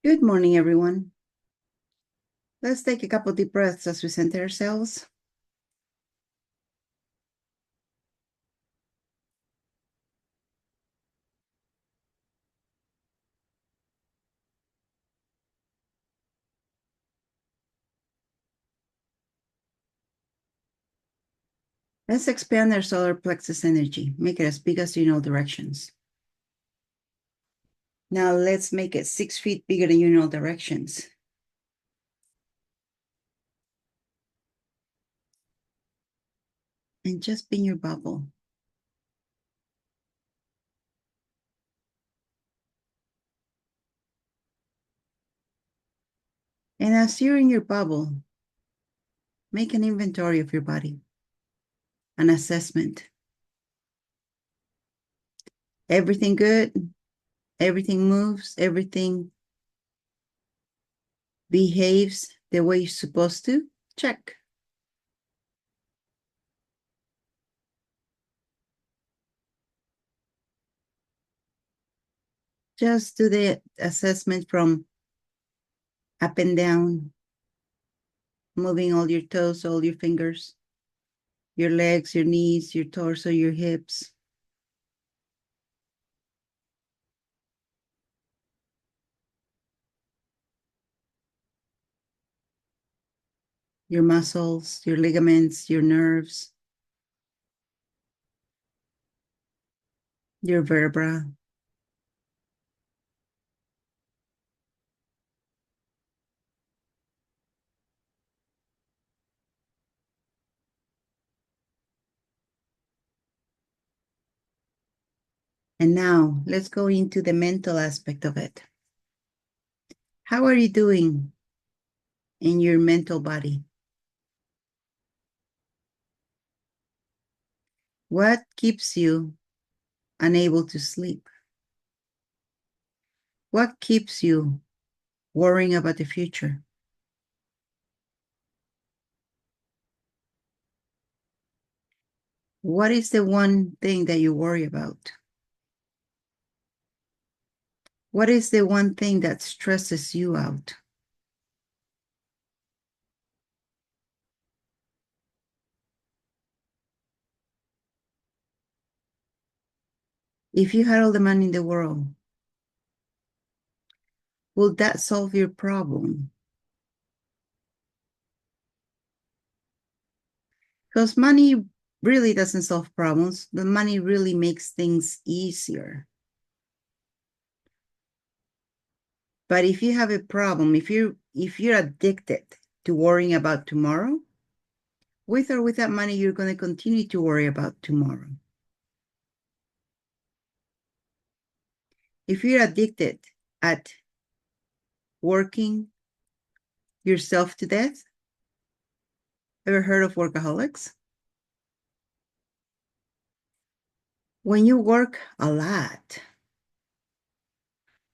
Good morning, everyone. Let's take a couple deep breaths as we center ourselves. Let's expand our solar plexus energy. Make it as big as you know directions. Now let's make it 6 feet bigger than you know directions. And just be in your bubble. And as you're in your bubble, make an inventory of your body, an assessment. Everything good? Everything moves? Everything behaves the way you're supposed to? Check. Just do the assessment from up and down, moving all your toes, all your fingers, your legs, your knees, your torso, your hips. Your muscles, your ligaments, your nerves, your vertebra. And now let's go into the mental aspect of it. How are you doing in your mental body? What keeps you unable to sleep? What keeps you worrying about the future? What is the one thing that you worry about? What is the one thing that stresses you out? If you had all the money in the world, will that solve your problem? Because money really doesn't solve problems, but money really makes things easier. But if you have a problem, if you're addicted to worrying about tomorrow, with or without money, you're going to continue to worry about tomorrow. If you're addicted at working yourself to death, ever heard of workaholics? When you work a lot,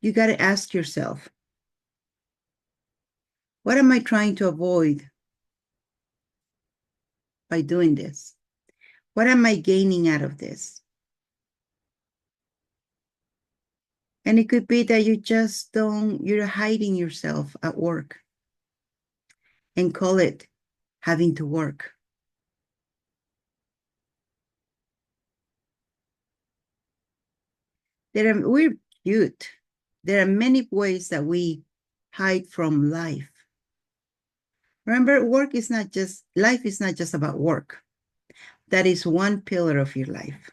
you got to ask yourself, what am I trying to avoid by doing this? What am I gaining out of this? And it could be that you're hiding yourself at work and call it having to work. We're cute. There are many ways that we hide from life. Remember, life is not just about work. That is one pillar of your life.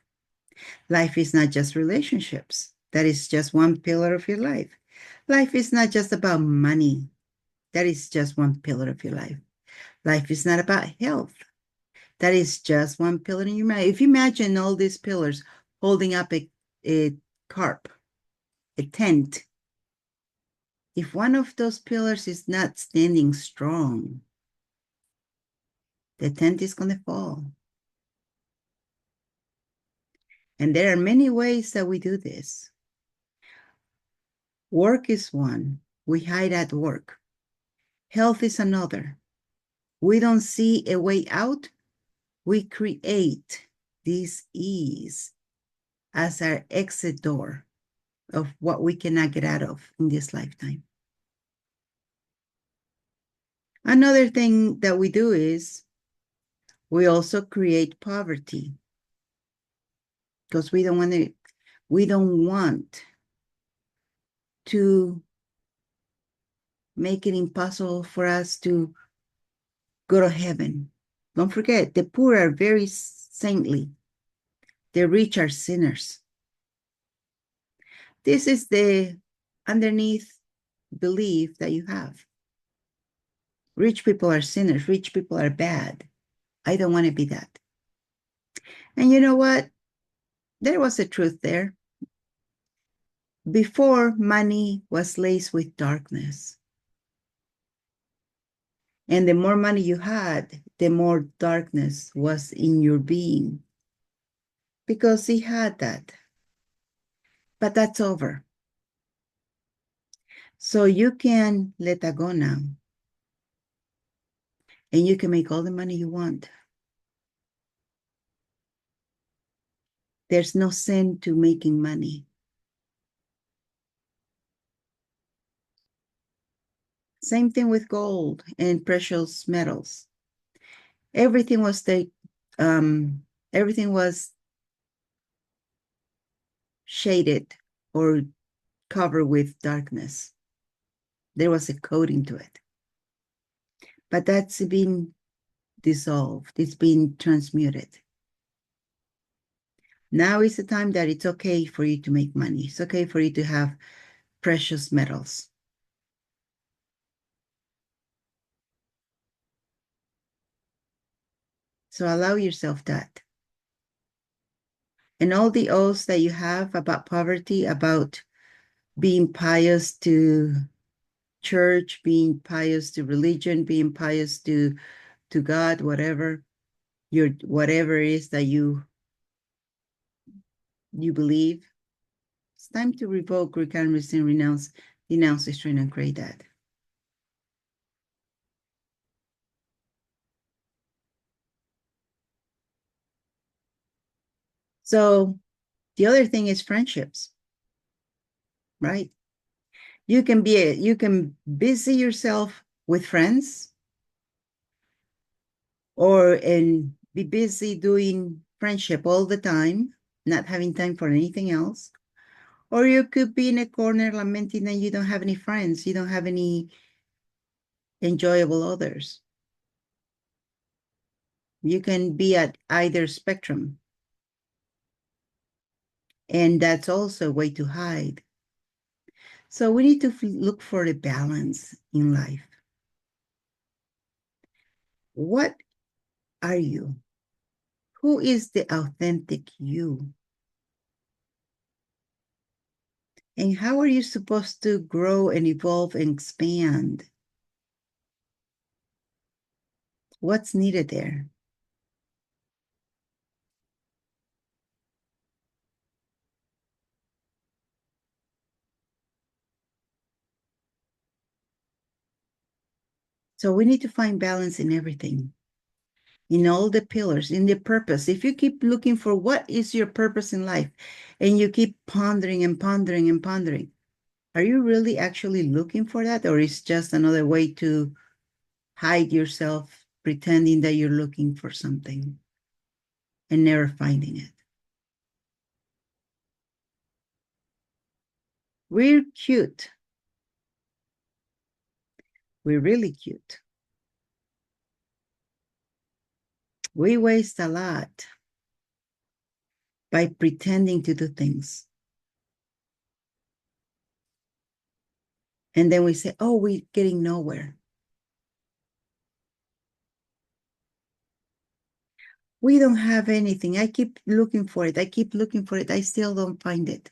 Life is not just relationships. That is just one pillar of your life. Life is not just about money. That is just one pillar of your life. Life is not about health. That is just one pillar in your mind. If you imagine all these pillars holding up a carp, a tent, if one of those pillars is not standing strong, the tent is going to fall. And there are many ways that we do this. Work is one. We hide at work. Health is another. We don't see a way out. We create this ease as our exit door of what we cannot get out of in this lifetime. Another thing that we do is we also create poverty because we don't want to make it impossible for us to go to heaven. Don't forget, the poor are very saintly. The rich are sinners. This is the underneath belief that you have. Rich people are sinners. Rich people are bad. I don't want to be that. And you know what? There was a truth there. Before, money was laced with darkness. And the more money you had, the more darkness was in your being because he had that. But that's over. So you can let that go now. And you can make all the money you want. There's no sin to making money. Same thing with gold and precious metals. Everything was everything was shaded or covered with darkness. There was a coating to it. But that's been dissolved. It's been transmuted. Now is the time that it's okay for you to make money. It's okay for you to have precious metals. So allow yourself that. And all the oaths that you have about poverty, about being pious to church, being pious to religion, being pious to God, whatever whatever it is that you believe, it's time to revoke, recant, rescind, renounce, denounce, destroy, and create that. So the other thing is friendships, right? You can busy yourself with friends and be busy doing friendship all the time, not having time for anything else. Or you could be in a corner lamenting that you don't have any friends, you don't have any enjoyable others. You can be at either spectrum. And that's also a way to hide. So we need to look for a balance in life. What are you? Who is the authentic you? And how are you supposed to grow and evolve and expand? What's needed there? So we need to find balance in everything, in all the pillars, in the purpose. If you keep looking for what is your purpose in life and you keep pondering and pondering and pondering, are you really actually looking for that? Or is just another way to hide yourself, pretending that you're looking for something and never finding it? We're cute. We're really cute. We waste a lot by pretending to do things. And then we say, oh, we're getting nowhere. We don't have anything. I keep looking for it. I keep looking for it. I still don't find it.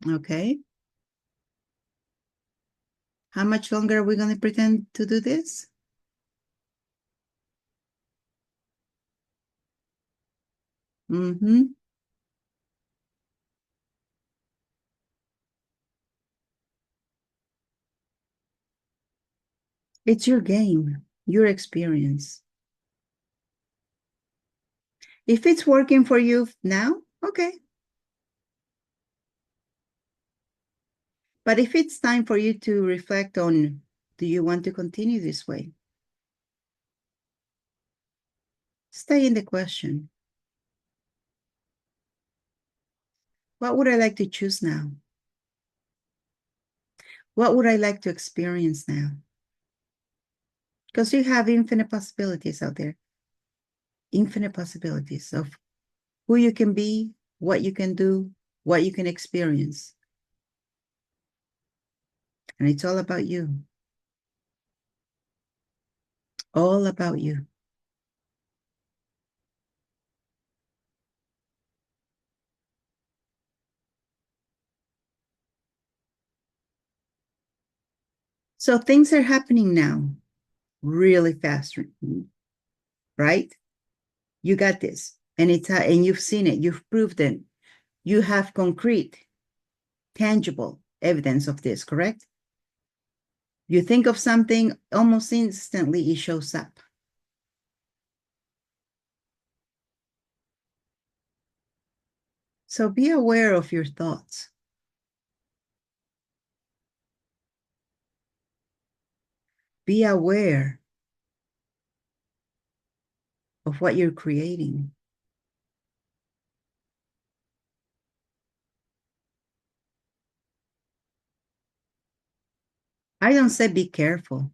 Okay. How much longer are we going to pretend to do this? Mm-hmm. It's your game, your experience. If it's working for you now, okay. But if it's time for you to reflect on Do you want to continue this way? Stay in the question. What would I like to choose now? What would I like to experience now? Because you have infinite possibilities out there. Infinite possibilities of who you can be, what you can do, what you can experience. And it's all about you. All about you. So things are happening now really fast, right? You got this. And and you've seen it, you've proved it. You have concrete, tangible evidence of this, correct? You think of something, almost instantly it shows up. So be aware of your thoughts. Be aware of what you're creating. I don't say be careful.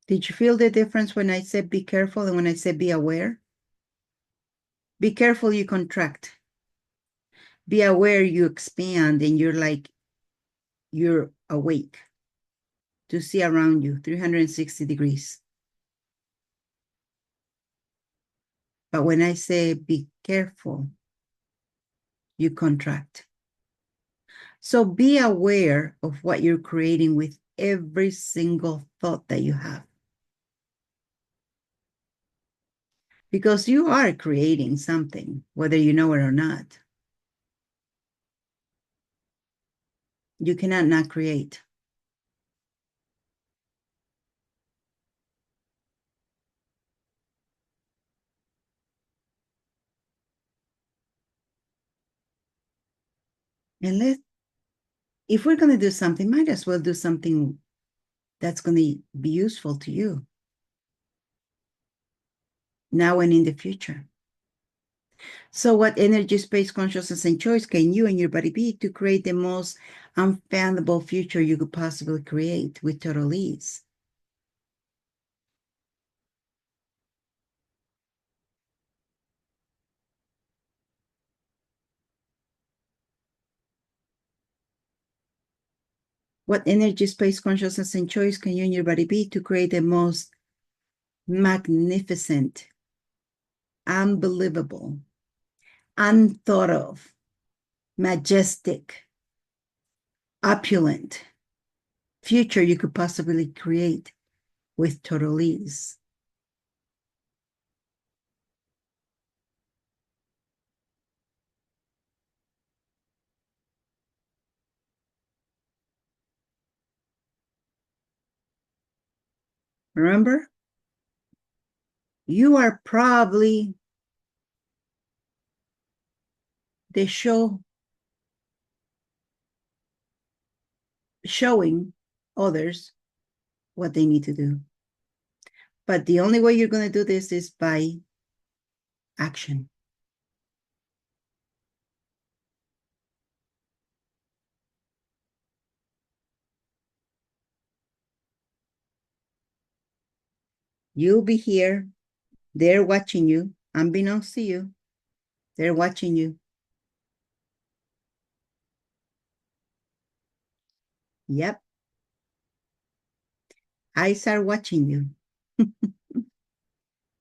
Did you feel the difference when I said be careful and when I said be aware? Be careful, you contract. Be aware, you expand, and you're awake to see around you 360 degrees. But when I say be careful, you contract. So be aware of what you're creating with every single thought that you have. Because you are creating something, whether you know it or not. You cannot not create. And if we're going to do something, might as well do something that's going to be useful to you now and in the future. So what energy, space, consciousness, and choice can you and your body be to create the most unfathomable future you could possibly create with total ease? What energy, space, consciousness, and choice can you and your body be to create the most magnificent, unbelievable, unthought of, majestic, opulent future you could possibly create with total ease? Remember, you are probably the showing others what they need to do. But the only way you're going to do this is by action. You'll be here. They're watching you. Unbeknownst to you, they're watching you. Yep. Eyes are watching you.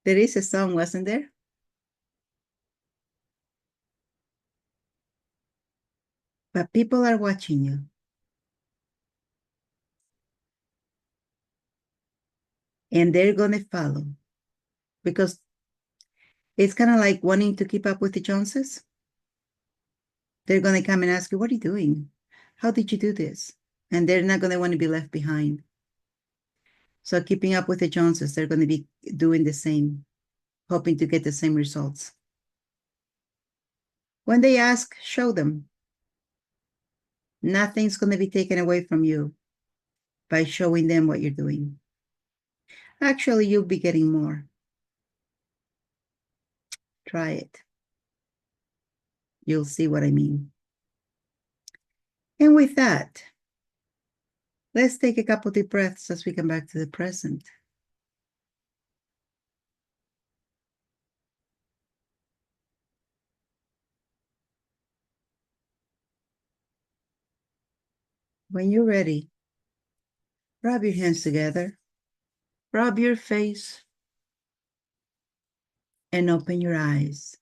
There is a song, wasn't there? But people are watching you. And they're going to follow because it's kind of like wanting to keep up with the Joneses. They're going to come and ask you, what are you doing? How did you do this? And they're not going to want to be left behind. So keeping up with the Joneses, they're going to be doing the same, hoping to get the same results. When they ask, show them. Nothing's going to be taken away from you by showing them what you're doing. Actually, you'll be getting more. Try it. You'll see what I mean. And with that, let's take a couple deep breaths as we come back to the present. When you're ready, rub your hands together, rub your face, and open your eyes.